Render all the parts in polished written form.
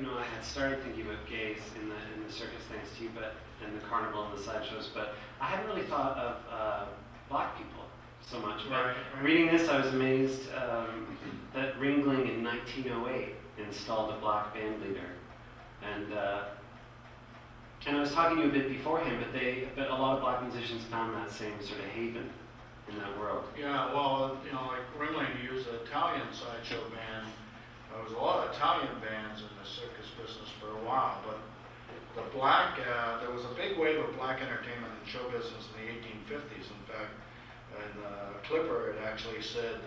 I had started thinking about gays in the circus thanks to you, and the carnival and the sideshows, but I hadn't really thought of black people so much. But reading this, I was amazed that Ringling in 1908 installed a black band leader, and I was talking to you a bit beforehand, but a lot of black musicians found that same sort of haven in that world. Yeah, well, like Ringling used an Italian sideshow band. There was a lot of Italian bands in the circus business for a while, but there was a big wave of black entertainment and show business in the 1850s. In fact, in Clipper, it actually said,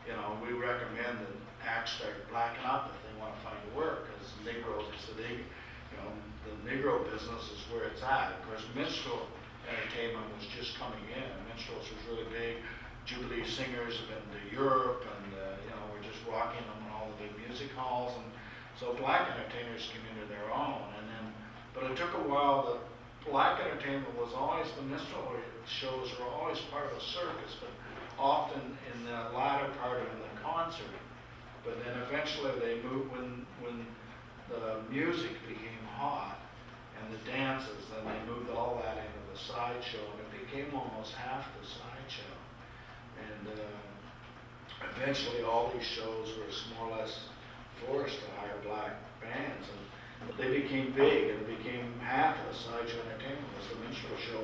we recommend that acts start blacking up if they want to find work, because Negroes, the Negro business is where it's at. Of course, minstrel entertainment was just coming in. Minstrels was really big. Jubilee singers have been to Europe, and we're just rocking them in all the big music halls, and so black entertainers came into their own. But it took a while. The black entertainment was always, the minstrel shows were always part of a circus, but often in the latter part of the concert. But then eventually they moved when the music became hot and the dances, then they moved all that into the sideshow, and it became almost half the sideshow. And eventually all these shows were more or less forced to hire black bands, and they became big, and it became half of the sideshow entertainment was the minstrel show.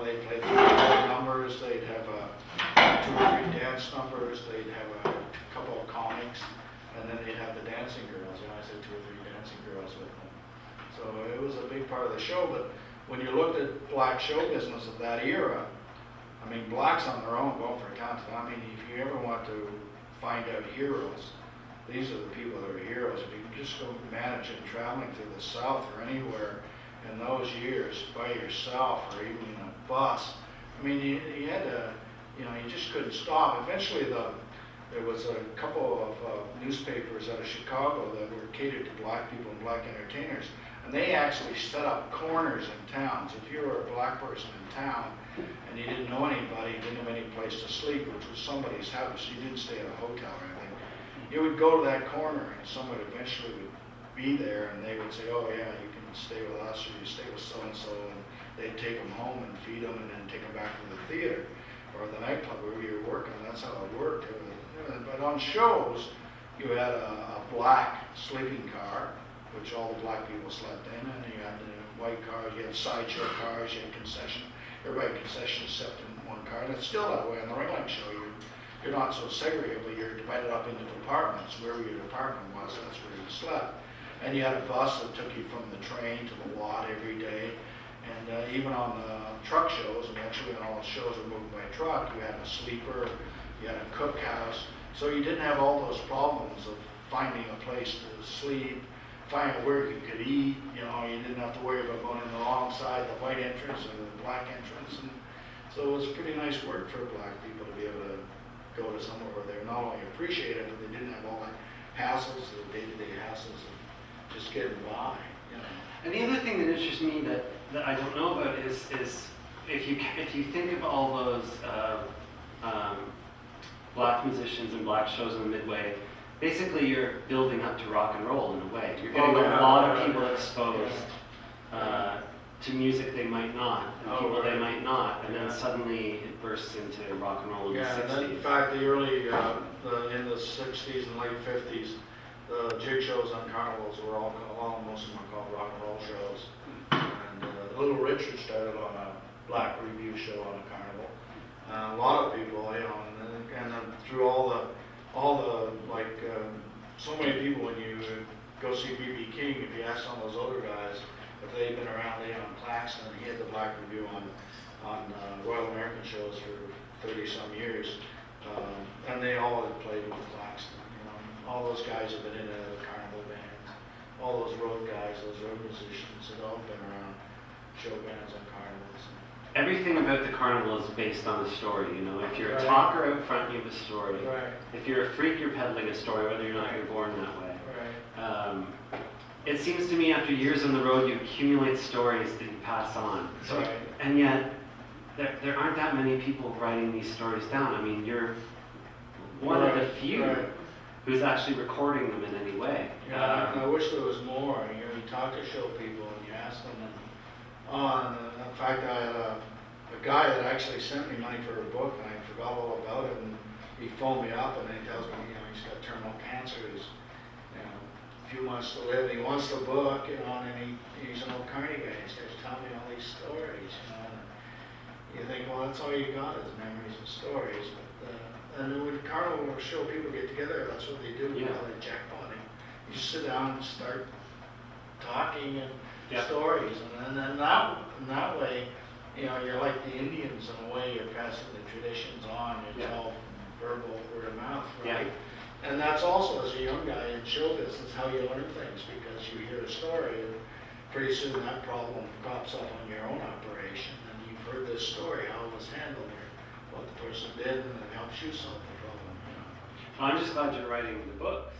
They'd play 3 or 4 numbers, they'd have 2 or 3 dance numbers, they'd have a couple of comics, and then they'd have the dancing girls. I said 2 or 3 dancing girls with them. So it was a big part of the show. But when you looked at black show business of that era, I mean, blacks on their own going for a contest. I mean, if you ever want to find out heroes, these are the people that are heroes. If you can just go managing traveling through the South or anywhere in those years by yourself or even in a bus, I mean, you had to, you just couldn't stop. Eventually, there was a couple of newspapers out of Chicago that were catered to black people and black entertainers, and they actually set up corners in towns. If you were a black person in town and you didn't know anybody, didn't have any place to sleep, which was somebody's house, you didn't stay at a hotel or anything, you would go to that corner and someone eventually would be there, and they would say, oh yeah, you can stay with us, or you stay with so-and-so, and they'd take them home and feed them and then take them back to the theater or the nightclub where you were working. That's how it worked. But on shows, you had a black sleeping car, which all the black people slept in, and you had the white cars, you had sideshow cars, you had concession. Everybody had concession except in one car, and it's still that way on the Ringling show. You're not so segregated, but you're divided up into departments. Wherever your department was, that's where you slept. And you had a bus that took you from the train to the lot every day. And even on the truck shows, eventually when all the shows were moved by truck, you had a sleeper, you had a cookhouse. So you didn't have all those problems of finding a place to sleep, finding where you could eat. You didn't have to worry about going in the wrong side, the white entrance or the black entrance. And so it was pretty nice work for black people to be able to go to somewhere where they're not only appreciated, but they didn't have all the hassles, the day-to-day hassles of just getting by. And the other thing that interests me that I don't know about is if you think of all those black musicians and black shows in the Midway, basically you're building up to rock and roll in a way. You're getting a lot of people exposed to music they might not, and people they might not, and then suddenly it bursts into rock and roll in the 60s. In fact, the early, in the 60s and late 50s, the jig shows on carnivals were most of them were called rock and roll shows. And Little Richard started on a black review show on a carnival. A lot of people, and through all the so many people, when you go see B.B. King, if you ask some of those older guys if they'd been around on Claxton, he had the black review on Royal American shows for 30-some years, and they all had played with Claxton. All those guys have been in the carnival bands. All those road guys, those road musicians, had all been around show bands on carnivals. Everything about the carnival is based on a story. If you're a talker out front, you have a story. Right. If you're a freak, you're peddling a story, whether or not you're born that way. Right. It seems to me after years on the road, you accumulate stories that you pass on. Right. And yet, there aren't that many people writing these stories down. I mean, you're one of the few who's actually recording them in any way. I wish talk to show people and you ask them. And in fact, I had a guy that actually sent me money for a book, and I forgot all about it. And he phoned me up, and he tells me, he's got terminal cancer. He's, a few months to live. He wants the book, and then he's an old Carney guy. He starts telling me all these stories, And you think, well, that's all you got is memories and stories. But and when Carnival or show people get together, that's what they do. Yeah. They jackpotting. You sit down and start talking and Yeah. stories, and then that way, you're like the Indians in a way. You're passing the traditions on. It's Yeah. all verbal, word of mouth, Yeah. right? And that's also, as a young guy in show business, how you learn things, because you hear a story, and pretty soon that problem crops up on your own operation, and you've heard this story, how it was handled, or what the person did, and it helps you solve the problem. Well, I'm just glad you're writing the book,